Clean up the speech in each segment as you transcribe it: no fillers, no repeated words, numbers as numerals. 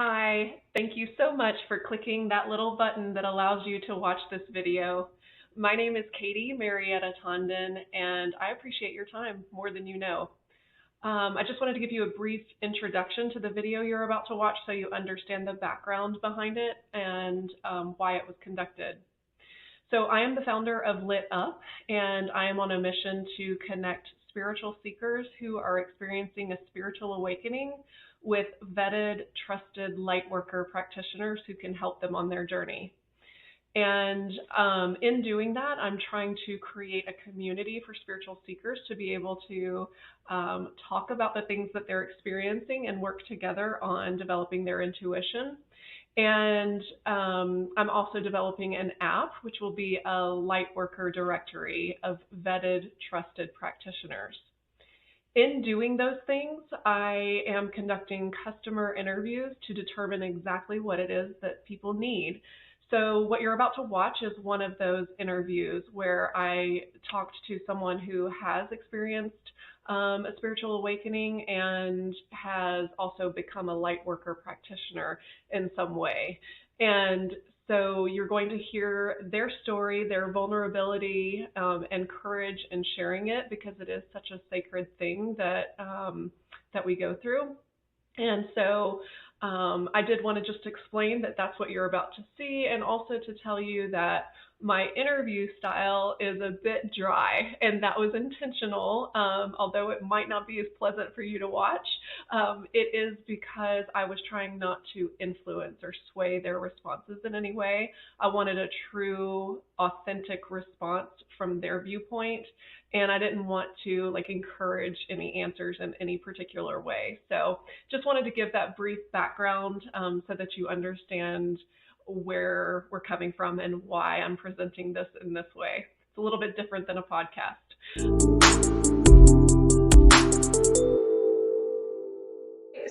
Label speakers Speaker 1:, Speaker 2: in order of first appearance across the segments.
Speaker 1: Hi, thank you so much for clicking that little button that allows you to watch this video. My name is Katie Marietta Tondon, and I appreciate your time more than you know. I just wanted to give you a brief introduction to the video you're about to watch so you understand the background behind it and why it was conducted. So I am the founder of Lit Up, and I am on a mission to connect spiritual seekers who are experiencing a spiritual awakening with vetted, trusted light worker practitioners who can help them on their journey. And in doing that, I'm trying to create a community for spiritual seekers to be able to talk about the things that they're experiencing and work together on developing their intuition. And I'm also developing an app, which will be a light worker directory of vetted, trusted practitioners. In doing those things, I am conducting customer interviews to determine exactly what it is that people need. So, what you're about to watch is one of those interviews where I talked to someone who has experienced a spiritual awakening and has also become a light worker practitioner in some way. And so you're going to hear their story, their vulnerability, and courage in sharing it because it is such a sacred thing that we go through. And so I did want to just explain that that's what you're about to see, and also to tell you that my interview style is a bit dry, and that was intentional, although it might not be as pleasant for you to watch. It is because I was trying not to influence or sway their responses in any way. I wanted a true, authentic response from their viewpoint, and I didn't want to encourage any answers in any particular way. So just wanted to give that brief background so that you understand where we're coming from and why I'm presenting this in this way. It's a little bit different than a podcast.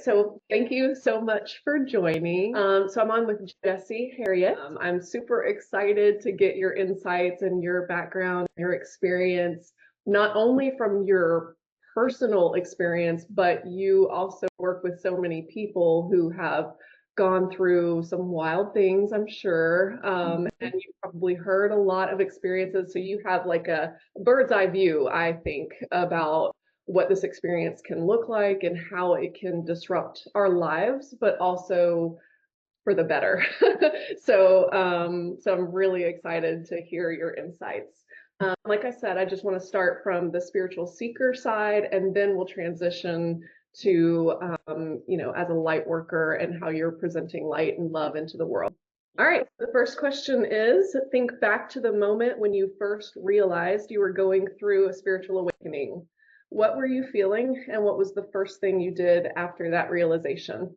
Speaker 1: So thank you so much for joining. So I'm on with Jesse Herriott. I'm super excited to get your insights and your background, your experience, not only from your personal experience, but you also work with so many people who have gone through some wild things, I'm sure. And you probably heard a lot of experiences. So you have like a bird's eye view, I think, about what this experience can look like and how it can disrupt our lives, but also for the better. So I'm really excited to hear your insights. Like I said, I just want to start from the spiritual seeker side, and then we'll transition to, as a light worker and how you're presenting light and love into the world. All right, the first question is, think back to the moment when you first realized you were going through a spiritual awakening. What were you feeling, and what was the first thing you did after that realization?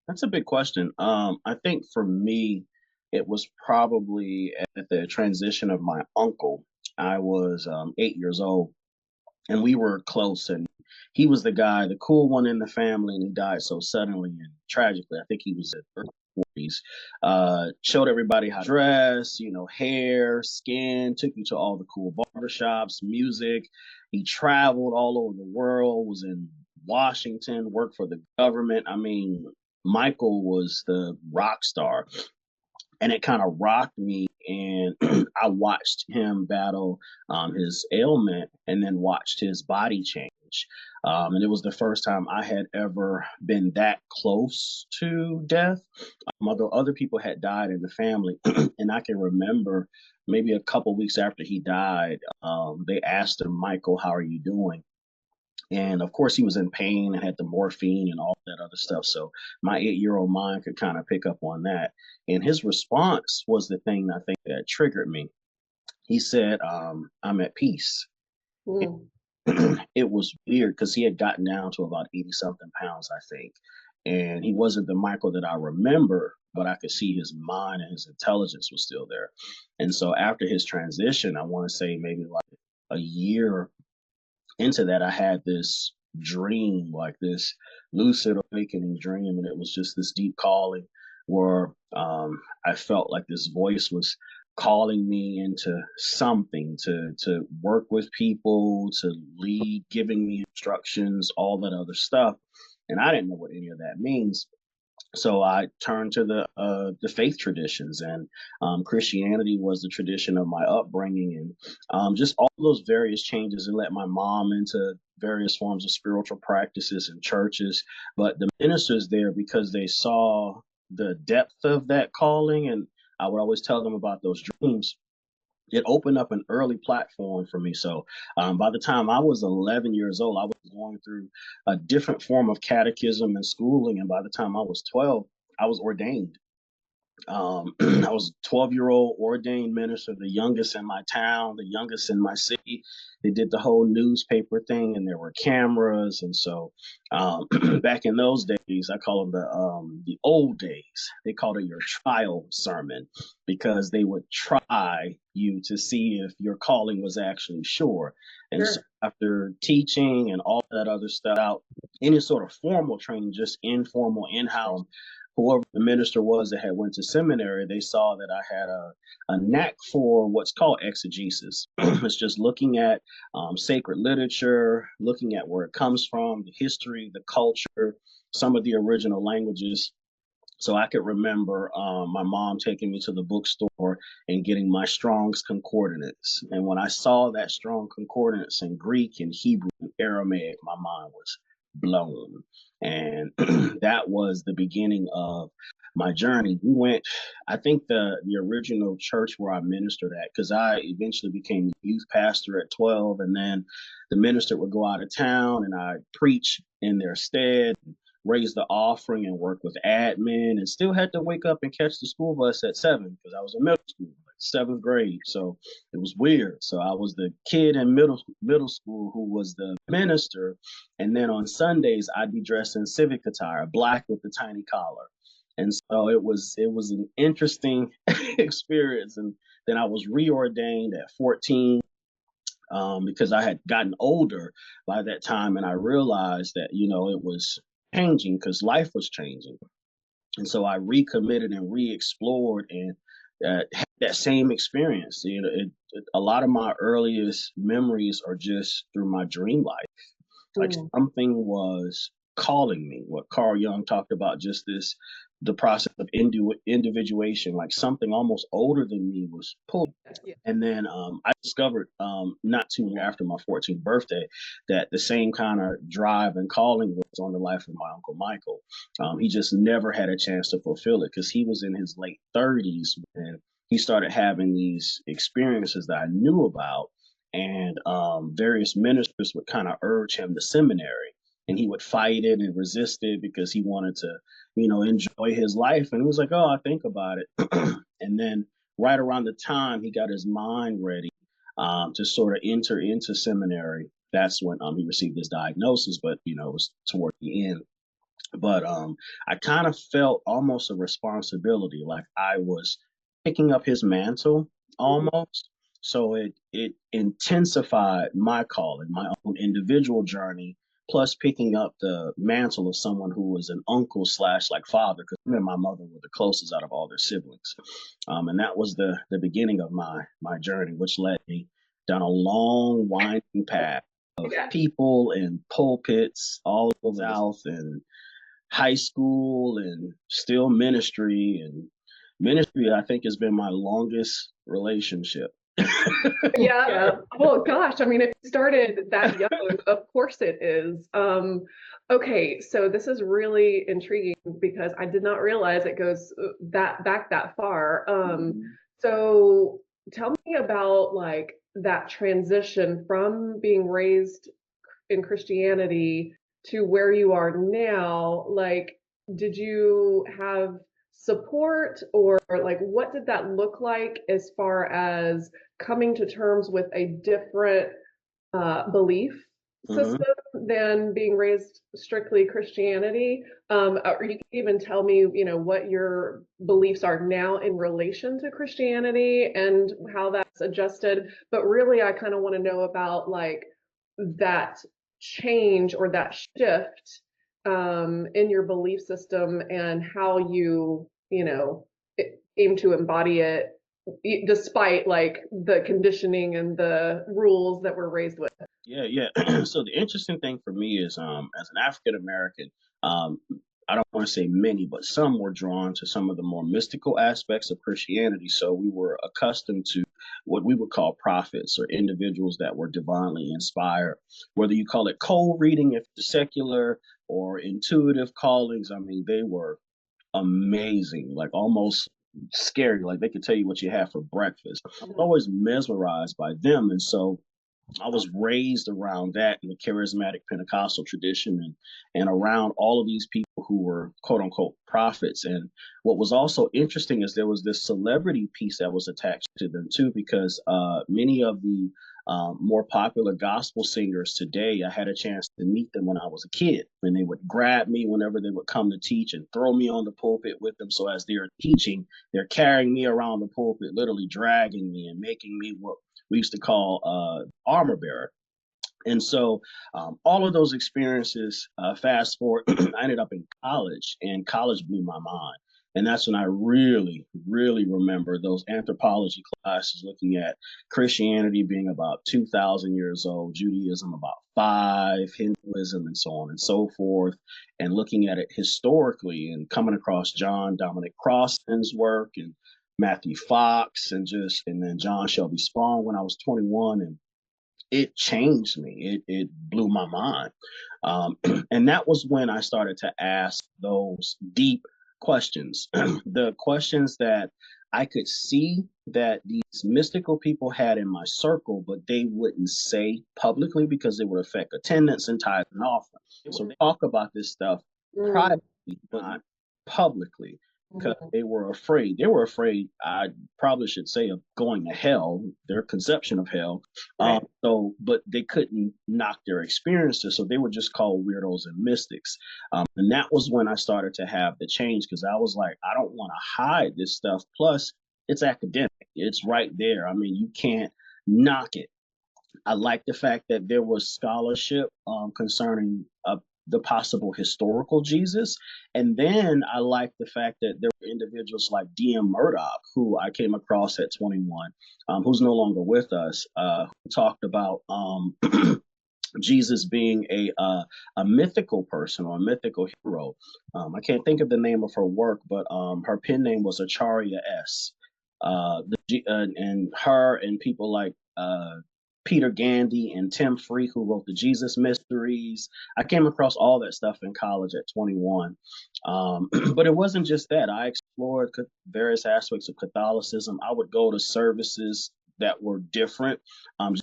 Speaker 2: That's a big question. I think for me, it was probably at the transition of my uncle. I was 8 years old, and we were close, and he was the guy, the cool one in the family, and he died so suddenly and tragically. I think he was in his 40s. Showed everybody how to dress, hair, skin, took you to all the cool barbershops, music. He traveled all over the world, was in Washington, worked for the government. I mean, Michael was the rock star, and it kind of rocked me. And I watched him battle his ailment and then watched his body change. And it was the first time I had ever been that close to death, although other people had died in the family. And I can remember maybe a couple weeks after he died, they asked him, Michael, how are you doing? And of course, he was in pain and had the morphine and all that other stuff. So my 8-year-old mind could kind of pick up on that. And his response was the thing I think that triggered me. He said, I'm at peace.
Speaker 1: Mm.
Speaker 2: It was weird because he had gotten down to about 80 something pounds, I think. And he wasn't the Michael that I remember, but I could see his mind and his intelligence was still there. And so after his transition, I want to say maybe like a year into that, I had this dream, like this lucid awakening dream, and it was just this deep calling where I felt like this voice was calling me into something to work with people, to lead, giving me instructions, all that other stuff. And I didn't know what any of that means. So I turned to the faith traditions, and Christianity was the tradition of my upbringing, and just all those various changes, and let my mom into various forms of spiritual practices and churches. But the ministers there, because they saw the depth of that calling, and I would always tell them about those dreams, it opened up an early platform for me. So by the time I was 11 years old, I was going through a different form of catechism and schooling. And by the time I was 12, I was ordained. I was a 12-year-old ordained minister, the youngest in my town, the youngest in my city. They did the whole newspaper thing, and there were cameras. And so, back in those days, I call them the old days. They called it your trial sermon, because they would try you to see if your calling was actually sure. And so,
Speaker 1: Sure.
Speaker 2: after teaching and all that other stuff out, any sort of formal training, just informal in-house, whoever the minister was that had went to seminary, they saw that I had a knack for what's called exegesis. It's just looking at sacred literature, looking at where it comes from, the history, the culture, some of the original languages. So I could remember my mom taking me to the bookstore and getting my Strong's Concordance. And when I saw that Strong Concordance in Greek and Hebrew and Aramaic, my mind was blown. And that was the beginning of my journey. We went, I think the original church where I ministered at, because I eventually became a youth pastor at 12, and then the minister would go out of town and I preach in their stead, raise the offering and work with admin, and still had to wake up and catch the school bus at 7 because I was in middle school, like 7th grade. So it was weird. So I was the kid in middle school who was the minister, and then on Sundays I'd be dressed in civic attire, black with the tiny collar. And so it was an interesting experience. And then I was reordained at 14, because I had gotten older by that time, and I realized that it was changing because life was changing. And so I recommitted and re-explored, and had that same experience. A lot of my earliest memories are just through my dream life. Like
Speaker 1: Mm.
Speaker 2: something was calling me. What Carl Jung talked about, just the process of individuation, like something almost older than me was pulling.
Speaker 1: Yeah.
Speaker 2: And then I discovered, not too long after my 14th birthday, that the same kind of drive and calling was on the life of my Uncle Michael. He just never had a chance to fulfill it because he was in his late 30s when he started having these experiences that I knew about. And various ministers would kind of urge him to seminary. And he would fight it and resist it because he wanted to, enjoy his life. And he was like, oh, I think about it. And then right around the time he got his mind ready to sort of enter into seminary, that's when he received his diagnosis. But it was toward the end. But I kind of felt almost a responsibility, like I was picking up his mantle
Speaker 1: Mhm.
Speaker 2: almost. So it intensified my calling, my own individual journey, plus picking up the mantle of someone who was an uncle slash like father, because me and my mother were the closest out of all their siblings. And that was the beginning of my journey, which led me down a long winding path of
Speaker 1: Yeah.
Speaker 2: people and pulpits all over the South, and high school, and still ministry. And ministry, I think, has been my longest relationship.
Speaker 1: Yeah. Well, gosh, I mean, if you started that young, of course it is. Okay, so this is really intriguing because I did not realize it goes that back that far. So tell me about like that transition from being raised in Christianity to where you are now. Like, did you have support, or like what did that look like as far as coming to terms with a different belief
Speaker 2: Hmm.
Speaker 1: system than being raised strictly Christianity? Or you can even tell me, what your beliefs are now in relation to Christianity and how that's adjusted. But really, I kind of want to know about like that change or that shift in your belief system and how you aim to embody it despite like the conditioning and the rules that we're raised with.
Speaker 2: Yeah, yeah. So the interesting thing for me is, as an African American, um, I don't want to say many, but some were drawn to some of the more mystical aspects of Christianity. So we were accustomed to what we would call prophets or individuals that were divinely inspired, whether you call it cold reading, if it's secular, or intuitive callings. I mean, they were amazing, like almost scary. Like they could tell you what you have for breakfast. I was always mesmerized by them. And so I was raised around that in the charismatic Pentecostal tradition and around all of these people who were quote unquote prophets. And what was also interesting is there was this celebrity piece that was attached to them too, because many of the more popular gospel singers today, I had a chance to meet them when I was a kid, and they would grab me whenever they would come to teach and throw me on the pulpit with them. So as they're teaching, they're carrying me around the pulpit, literally dragging me and making me what we used to call armor bearer. And so all of those experiences, fast forward, I ended up in college, and college blew my mind. And that's when I really, really remember those anthropology classes looking at Christianity being about 2,000 years old, Judaism about five, Hinduism, and so on and so forth, and looking at it historically and coming across John Dominic Crossan's work and Matthew Fox and then John Shelby Spong when I was 21, and it changed me. It blew my mind, and that was when I started to ask those deep questions, the questions that I could see that these mystical people had in my circle, but they wouldn't say publicly because it would affect attendance and tithes and offering. So they talk about this stuff privately, but not publicly because they were afraid. They were afraid, I probably should say, of going to hell, their conception of hell.
Speaker 1: Right.
Speaker 2: But they couldn't knock their experiences, so they were just called weirdos and mystics. And that was when I started to have the change, because I was like, I don't want to hide this stuff. Plus, it's academic. It's right there. I mean, you can't knock it. I like the fact that there was scholarship concerning the possible historical Jesus. And then I like the fact that there were individuals like D.M. Murdoch, who I came across at 21, who's no longer with us, who talked about Jesus being a mythical person or a mythical hero. I can't think of the name of her work, but her pen name was Acharya S. And her and people like Peter Gandy and Tim Free, who wrote the Jesus Mysteries. I came across all that stuff in college at 21. But it wasn't just that. I explored various aspects of Catholicism. I would go to services that were different,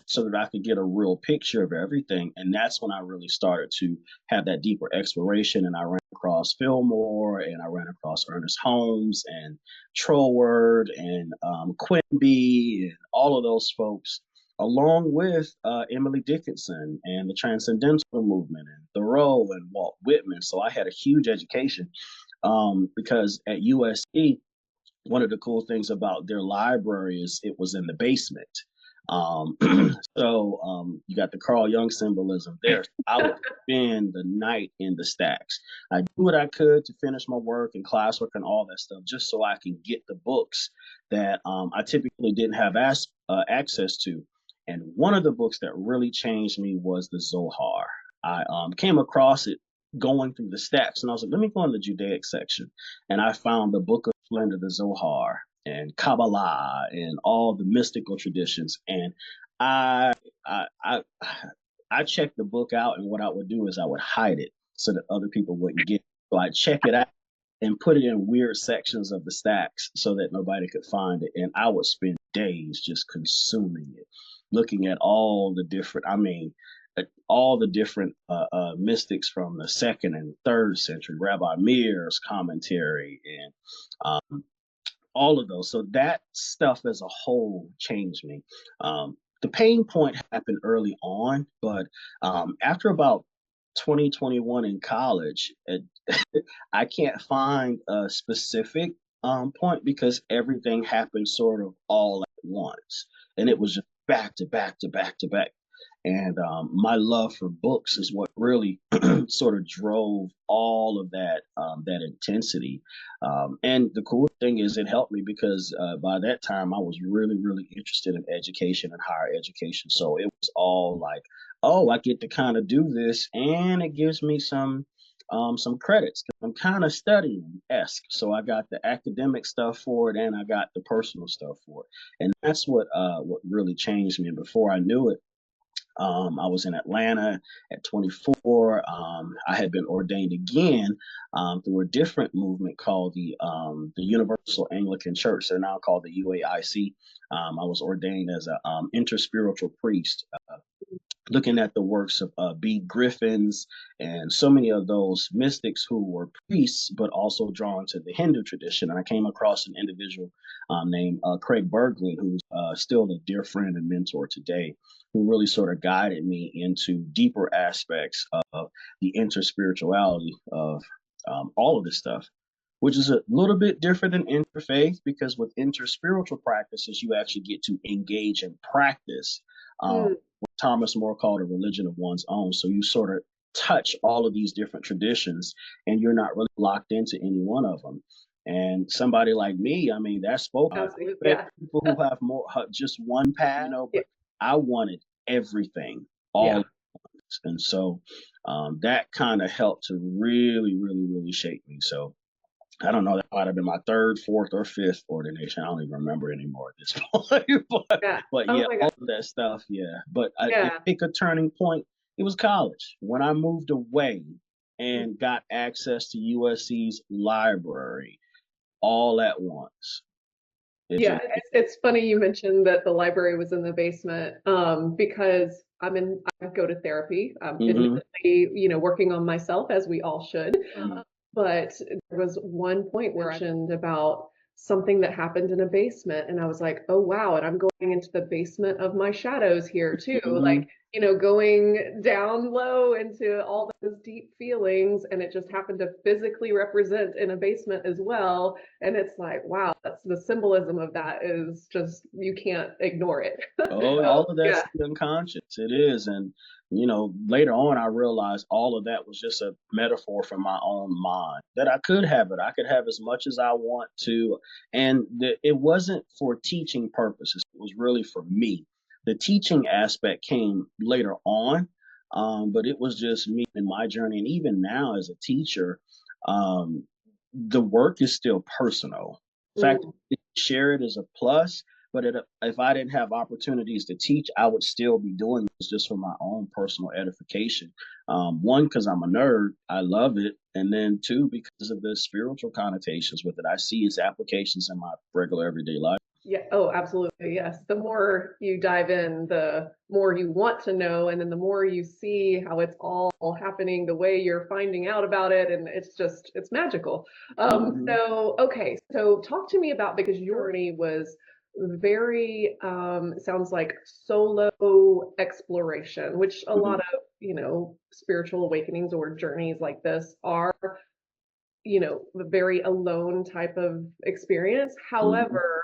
Speaker 2: so that I could get a real picture of everything. And that's when I really started to have that deeper exploration. And I ran across Fillmore, and I ran across Ernest Holmes and Troward and Quimby and all of those folks, along with Emily Dickinson and the Transcendental Movement and Thoreau and Walt Whitman. So I had a huge education because at USC, one of the cool things about their library is it was in the basement. Um, you got the Carl Jung symbolism there. I would spend the night in the stacks. I do what I could to finish my work and classwork and all that stuff, just so I can get the books that I typically didn't have access to. And one of the books that really changed me was the Zohar. I came across it going through the stacks, and I was like, let me go in the Judaic section. And I found the Book of Splendor, the Zohar, and Kabbalah, and all the mystical traditions. And I, I, I, I checked the book out, and what I would do is I would hide it so that other people wouldn't get it. So I'd check it out and put it in weird sections of the stacks so that nobody could find it. And I would spend days just consuming it, looking at all the different, all the different mystics from the second and third century, Rabbi Meir's commentary, and all of those. So that stuff as a whole changed me. The pain point happened early on, but after about 2021 in college, I can't find a specific point because everything happened sort of all at once. And it was just back to back to back to back. And my love for books is what really sort of drove all of that intensity. And the cool thing is, it helped me because by that time I was really, really interested in education and higher education. So it was all like, oh, I get to kind of do this, and it gives me some some credits. I'm kind of studying esque, so I got the academic stuff for it, and I got the personal stuff for it, and that's what really changed me. And before I knew it, I was in Atlanta at 24. I had been ordained again through a different movement called the Universal Anglican Church. They're now called the UAIC. I was ordained as a interspiritual priest, looking at the works of B. Griffins and so many of those mystics who were priests, but also drawn to the Hindu tradition. And I came across an individual named Craig Berglund, who's still a dear friend and mentor today, who really sort of guided me into deeper aspects of the interspirituality of all of this stuff, which is a little bit different than interfaith, because with interspiritual practices, you actually get to engage and practice what Thomas More called a religion of one's own. So you sort of touch all of these different traditions, and you're not really locked into any one of them. And somebody like me, I mean, that's spoken.
Speaker 1: Yeah.
Speaker 2: People who have more just one path, but I wanted everything, all. And so that kind of helped to really, really, really shape me. So I don't know, that might have been my third, fourth, or fifth ordination. I don't even remember anymore at this point. But
Speaker 1: Oh
Speaker 2: yeah,
Speaker 1: my
Speaker 2: all
Speaker 1: God.
Speaker 2: of that stuff, yeah. But
Speaker 1: Yeah.
Speaker 2: I pick a turning point. It was college when I moved away and got access to USC's library all at once.
Speaker 1: Yeah, it's funny you mentioned that the library was in the basement, because I go to therapy,
Speaker 2: Mhm.
Speaker 1: admittedly, working on myself as we all should. But there was one point where I mentioned about something that happened in a basement, and I was like, oh wow, and I'm going into the basement of my shadows here too. Like, going down low into all those deep feelings, and it just happened to physically represent in a basement as well. And it's like, wow, that's the symbolism of that is just, you can't ignore it.
Speaker 2: Oh, all of that's the unconscious. It is. And, later on, I realized all of that was just a metaphor for my own mind, that I could have it. I could have as much as I want to. And it wasn't for teaching purposes, it was really for me. The teaching aspect came later on, but it was just me and my journey. And even now, as a teacher, um, the work is still personal. In fact, share it as a plus, but if I didn't have opportunities to teach, I would still be doing this just for my own personal edification. One, because I'm a nerd, I love it. And then two, because of the spiritual connotations with it. I see its applications in my regular everyday life.
Speaker 1: Yeah. Oh, absolutely. Yes. The more you dive in, the more you want to know. And then the more you see how it's all happening the way you're finding out about it. And it's magical. So, okay. So talk to me about, because your journey was very, sounds like solo exploration, which a lot of, spiritual awakenings or journeys like this are, a very alone type of experience. However,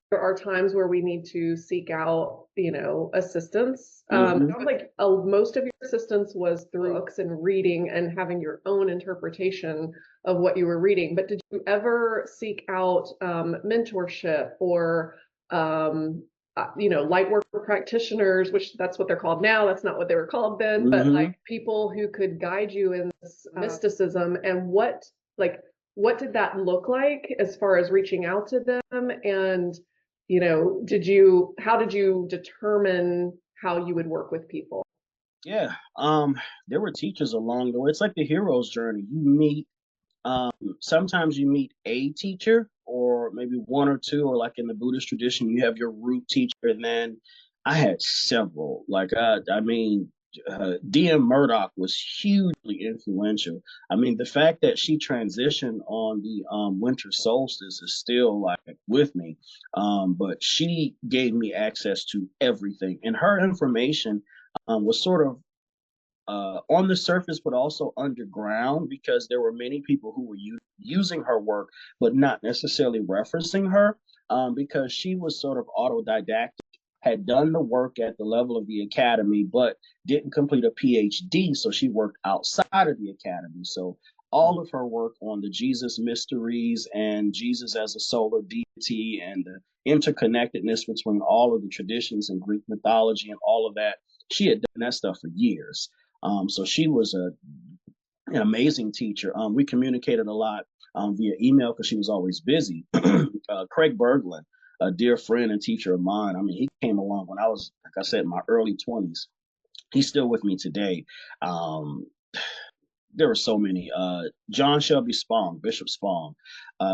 Speaker 1: there are times where we need to seek out, assistance. Sounds like most of your assistance was through books and reading and having your own interpretation of what you were reading. But did you ever seek out mentorship or, light work practitioners, which that's what they're called now. That's not what they were called then, but like people who could guide you in this mysticism, and what did that look like as far as reaching out to them? And, how did you determine how you would work with people?
Speaker 2: Yeah. There were teachers along the way. It's like the hero's journey. You meet sometimes you meet a teacher, or maybe one or two, or like in the Buddhist tradition, you have your root teacher. And then I had several. DM Murdoch was hugely influential. I mean, the fact that she transitioned on the winter solstice is still like with me. But she gave me access to everything, and her information was sort of on the surface, but also underground, because there were many people who were using her work, but not necessarily referencing her, because she was sort of autodidactic, had done the work at the level of the academy, but didn't complete a PhD. So she worked outside of the academy. So all of her work on the Jesus mysteries and Jesus as a solar deity and the interconnectedness between all of the traditions and Greek mythology and all of that, she had done that stuff for years. So she was a an amazing teacher. We communicated a lot via email because she was always busy. Craig Berglund, a dear friend and teacher of mine. I mean, he came along when I was, like I said, in my early 20s. He's still with me today. Um, there were so many. John Shelby Spong, Bishop Spong.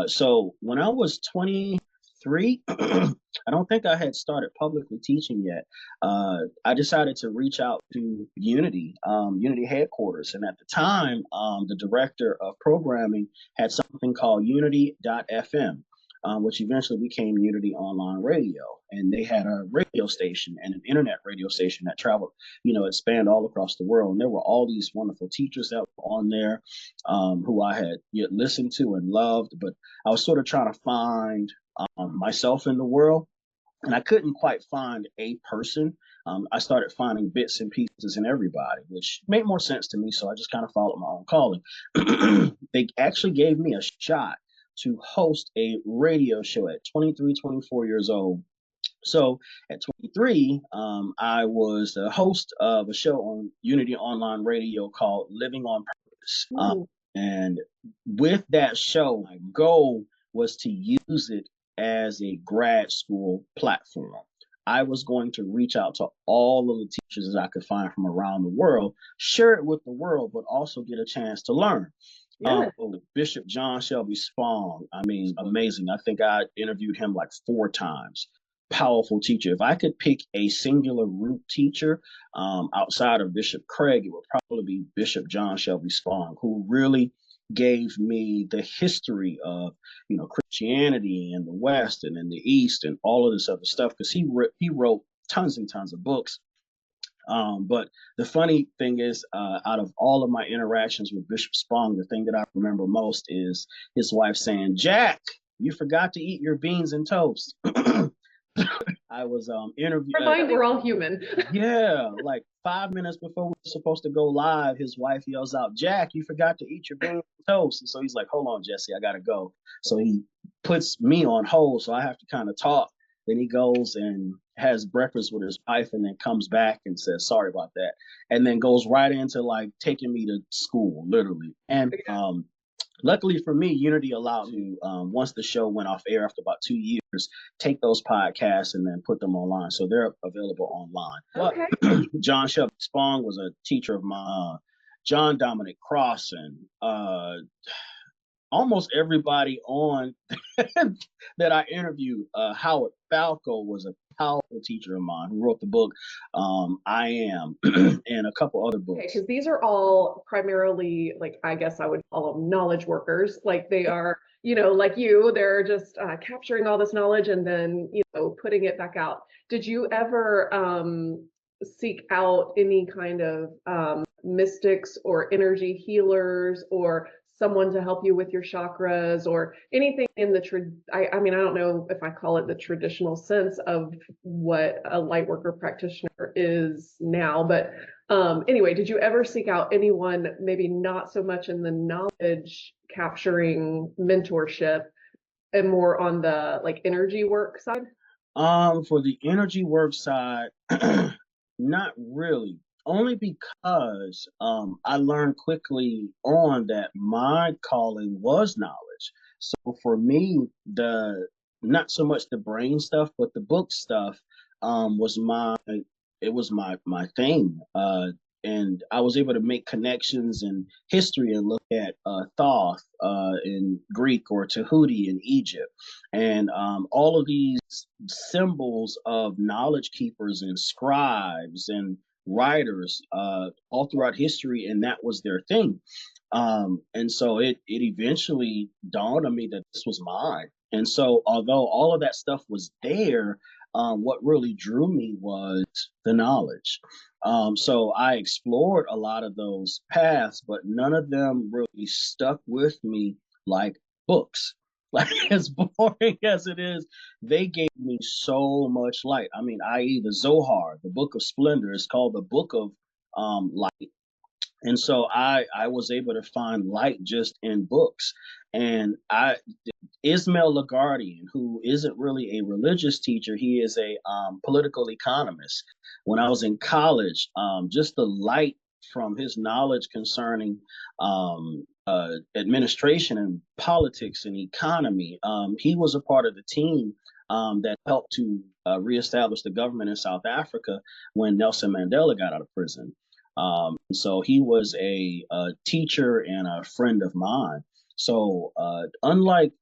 Speaker 2: So when I was 23, I don't think I had started publicly teaching yet. I decided to reach out to Unity headquarters. And at the time, the director of programming had something called Unity.fm. Which eventually became Unity Online Radio. And they had a radio station and an internet radio station that traveled, it spanned all across the world. And there were all these wonderful teachers that were on there who I had yet listened to and loved. But I was sort of trying to find myself in the world. And I couldn't quite find a person. I started finding bits and pieces in everybody, which made more sense to me. So I just kind of followed my own calling. They actually gave me a shot to host a radio show at 23, 24 years old. So at 23, I was the host of a show on Unity Online Radio called Living on Purpose. And with that show, my goal was to use it as a grad school platform. I was going to reach out to all of the teachers that I could find from around the world, share it with the world, but also get a chance to learn.
Speaker 1: Yeah.
Speaker 2: Bishop John Shelby Spong, I mean, amazing. I think I interviewed him like 4 times. Powerful teacher. If I could pick a singular root teacher outside of Bishop Craig, it would probably be Bishop John Shelby Spong, who really gave me the history of Christianity in the West and in the East and all of this other stuff, because he wrote tons and tons of books. But the funny thing is, out of all of my interactions with Bishop Spong, the thing that I remember most is his wife saying, "Jack, you forgot to eat your beans and toast." I was interviewed.
Speaker 1: We're all human.
Speaker 2: Yeah, like 5 minutes before we were supposed to go live, his wife yells out, "Jack, you forgot to eat your beans and toast." And so he's like, "Hold on, Jesse, I gotta go." So he puts me on hold, so I have to kind of talk. Then he goes and has breakfast with his wife, and then comes back and says, "Sorry about that," and then goes right into like taking me to school, literally. And luckily for me, Unity allowed me, once the show went off air after about 2 years, take those podcasts and then put them online. So they're available online.
Speaker 1: Okay.
Speaker 2: But John Shelby Spong was a teacher of mine. John Dominic Crossan, almost everybody on that I interviewed. Howard Falco was a powerful teacher of mine who wrote the book I Am and a couple other books.
Speaker 1: Because these are all primarily, like, I guess I would call them knowledge workers. Like they are, like you, they're just capturing all this knowledge and then, putting it back out. Did you ever seek out any kind of mystics or energy healers or someone to help you with your chakras or anything in the I mean, I don't know if I call it the traditional sense of what a light worker practitioner is now, but anyway, did you ever seek out anyone, maybe not so much in the knowledge capturing mentorship and more on the like energy work side?
Speaker 2: For the energy work side, not really. Only because I learned quickly on that my calling was knowledge. So for me, the not so much the brain stuff, but the book stuff was my thing. And I was able to make connections in history and look at Thoth in Greek or Tahuti in Egypt, and all of these symbols of knowledge keepers and scribes and writers all throughout history, and that was their thing. And so it eventually dawned on me that this was mine. And so although all of that stuff was there, what really drew me was the knowledge. So I explored a lot of those paths, but none of them really stuck with me like books. Like, as boring as it is, they gave me so much light. I mean, i.e., the Zohar, the Book of Splendor, is called the Book of Light. And so I was able to find light just in books. And Ismail Lagardian, who isn't really a religious teacher, he is a political economist. When I was in college, just the light from his knowledge concerning administration and politics and economy. He was a part of the team that helped to reestablish the government in South Africa when Nelson Mandela got out of prison. So he was a teacher and a friend of mine. So unlike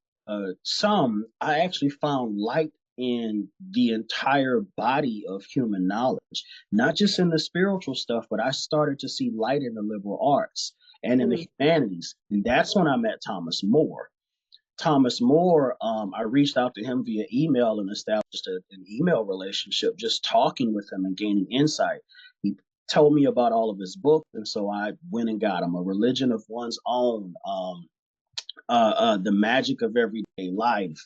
Speaker 2: some, I actually found light in the entire body of human knowledge, not just in the spiritual stuff, but I started to see light in the liberal arts and in the humanities. And that's when I met Thomas More. Thomas More, I reached out to him via email and established an email relationship, just talking with him and gaining insight. He told me about all of his books, and so I went and got him A Religion of One's Own, The Magic of Everyday Life,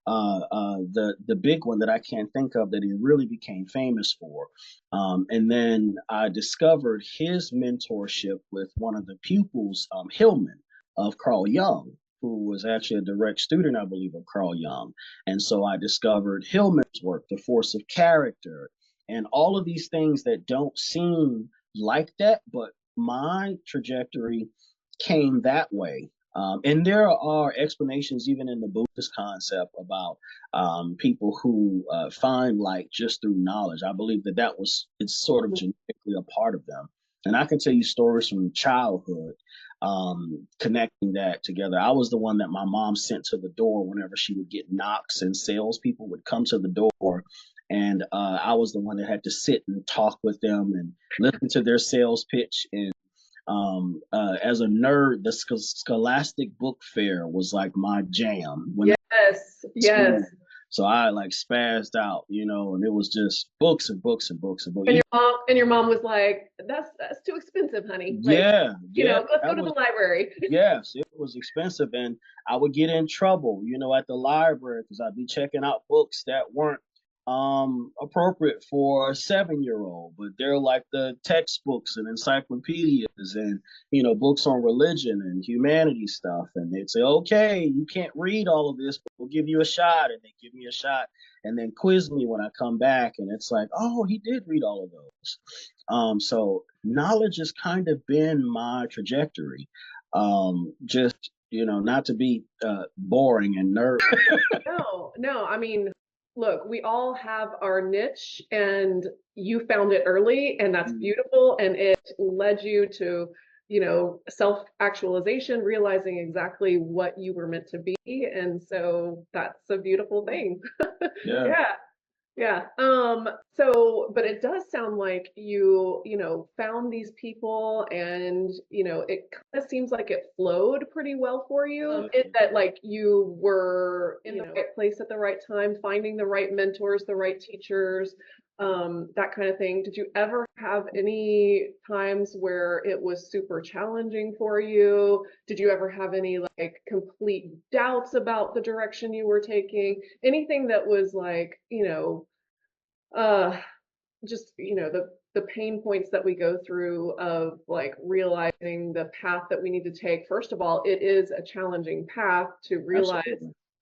Speaker 2: the big one that I can't think of that he really became famous for. And then I discovered his mentorship with one of the pupils, Hillman, of Carl Jung, who was actually a direct student, I believe, of Carl Jung. And so I discovered Hillman's work, The Force of Character, and all of these things that don't seem like that, but my trajectory came that way. And there are explanations even in the Buddhist concept about people who find light just through knowledge. I believe that it's sort of genetically a part of them. And I can tell you stories from childhood connecting that together. I was the one that my mom sent to the door whenever she would get knocks and salespeople would come to the door. And I was the one that had to sit and talk with them and listen to their sales pitch. And as a nerd, the Scholastic Book Fair was like my jam.
Speaker 1: Yes.
Speaker 2: So I like spazzed out, and it was just books and books and books and books.
Speaker 1: And your mom was like, "That's too expensive, honey. Let's go to the library."
Speaker 2: Yes, it was expensive, and I would get in trouble, at the library because I'd be checking out books that weren't appropriate for a 7-year-old, but they're like the textbooks and encyclopedias and books on religion and humanity stuff, and they'd say, okay, you can't read all of this, but we'll give you a shot. And they give me a shot and then quiz me when I come back, and it's like, oh, he did read all of those. So knowledge has kind of been my trajectory. Just not to be boring and nerd.
Speaker 1: No, I mean, look, we all have our niche, and you found it early, and that's beautiful, and it led you to self-actualization, realizing exactly what you were meant to be, and so that's a beautiful thing. Yeah. So, but it does sound like you found these people, and it kind of seems like it flowed pretty well for you, in that like you were in the right place at the right time, finding the right mentors, the right teachers, that kind of thing. Did you ever have any times where it was super challenging for you? Did you ever have any like complete doubts about the direction you were taking? Anything that was like, just the pain points that we go through of like realizing the path that we need to take. First of all, it is a challenging path to realize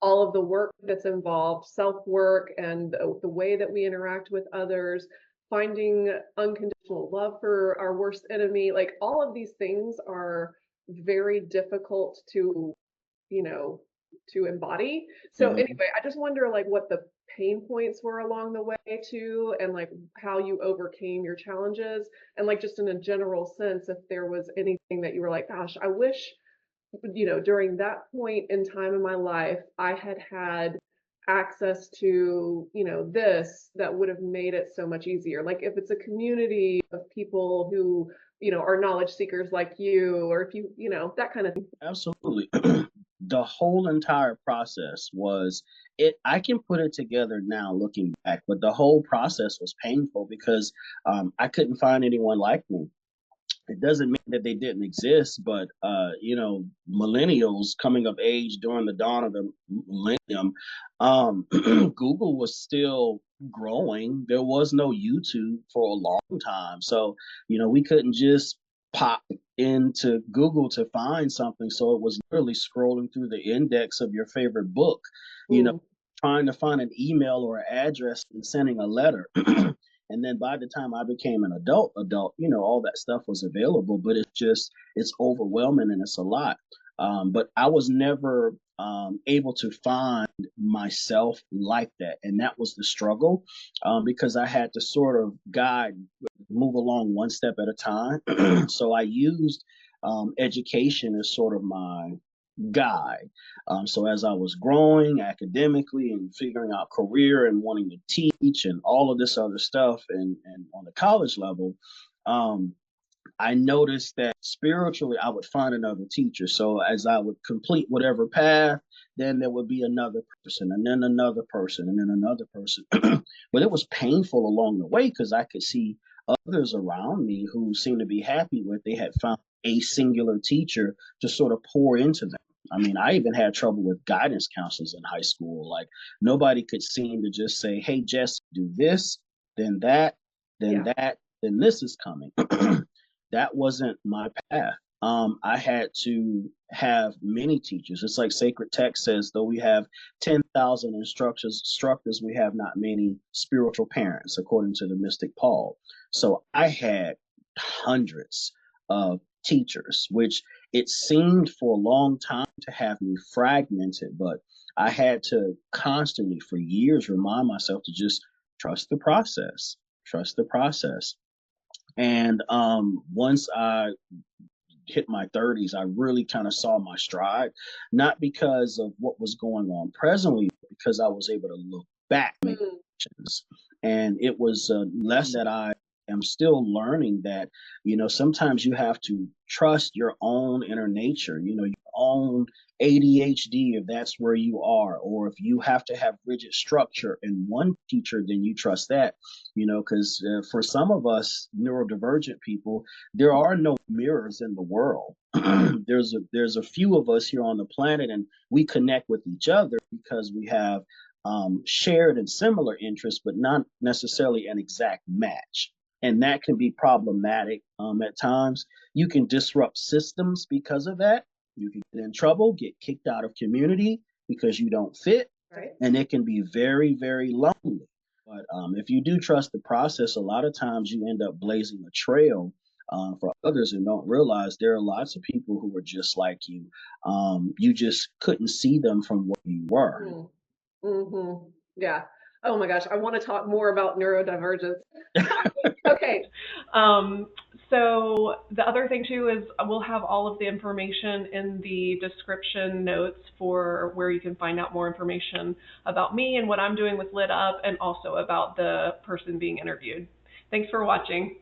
Speaker 1: all of the work that's involved, self-work, and the way that we interact with others, finding unconditional love for our worst enemy. Like all of these things are very difficult to embody. So anyway, I just wonder like what the pain points were along the way too, and like how you overcame your challenges, and like just in a general sense, if there was anything that you were like, gosh, I wish during that point in time in my life I had access to this, that would have made it so much easier. Like if it's a community of people who are knowledge seekers like you, or if that kind of thing.
Speaker 2: Absolutely. The whole entire process was I can put it together now looking back, but the whole process was painful because I couldn't find anyone like me. It doesn't mean that they didn't exist, but millennials coming of age during the dawn of the millennium, Google was still growing. There was no YouTube for a long time, so we couldn't just pop into Google to find something. So it was literally scrolling through the index of your favorite book, trying to find an email or an address and sending a letter. And then by the time I became an adult, all that stuff was available, but it's overwhelming and it's a lot. But I was never able to find myself like that. And that was the struggle, because I had to sort of move along one step at a time. So I used education as sort of my guide. So as I was growing academically and figuring out career and wanting to teach and all of this other stuff, and on the college level, um, I noticed that spiritually I would find another teacher. So as I would complete whatever path, then there would be another person, and then another person, and then another person. But it was painful along the way because I could see others around me who seemed to be happy with they had found a singular teacher to sort of pour into them. I mean, I even had trouble with guidance counselors in high school. Like nobody could seem to just say, "Hey, Jess, do this, then that, then
Speaker 1: Yeah.
Speaker 2: that, then this is coming." That wasn't my path. I had to have many teachers. It's like sacred text says, though we have 10,000 instructors, we have not many spiritual parents, according to the mystic Paul. So I had hundreds of teachers, which it seemed for a long time to have me fragmented, but I had to constantly, for years, remind myself to just trust the process, trust the process. And once I hit my 30s, I really kind of saw my stride, not because of what was going on presently, but because I was able to look back, make
Speaker 1: Mm.
Speaker 2: connections. And it was a lesson that I am still learning, that, sometimes you have to trust your own inner nature, your own ADHD, if that's where you are, or if you have to have rigid structure in one teacher, then you trust that, because for some of us neurodivergent people, there are no mirrors in the world. There's a few of us here on the planet, and we connect with each other because we have shared and similar interests, but not necessarily an exact match. And that can be problematic at times. You can disrupt systems because of that. You can get in trouble, get kicked out of community because you don't fit,
Speaker 1: Right.
Speaker 2: and it can be very, very lonely. But if you do trust the process, a lot of times you end up blazing a trail for others and don't realize there are lots of people who are just like you. You just couldn't see them from where you were.
Speaker 1: Mm. Mm-hmm. Yeah. Oh my gosh, I want to talk more about neurodivergence. Okay. Um, so the other thing too is we'll have all of the information in the description notes for where you can find out more information about me and what I'm doing with Lit Up, and also about the person being interviewed. Thanks for watching.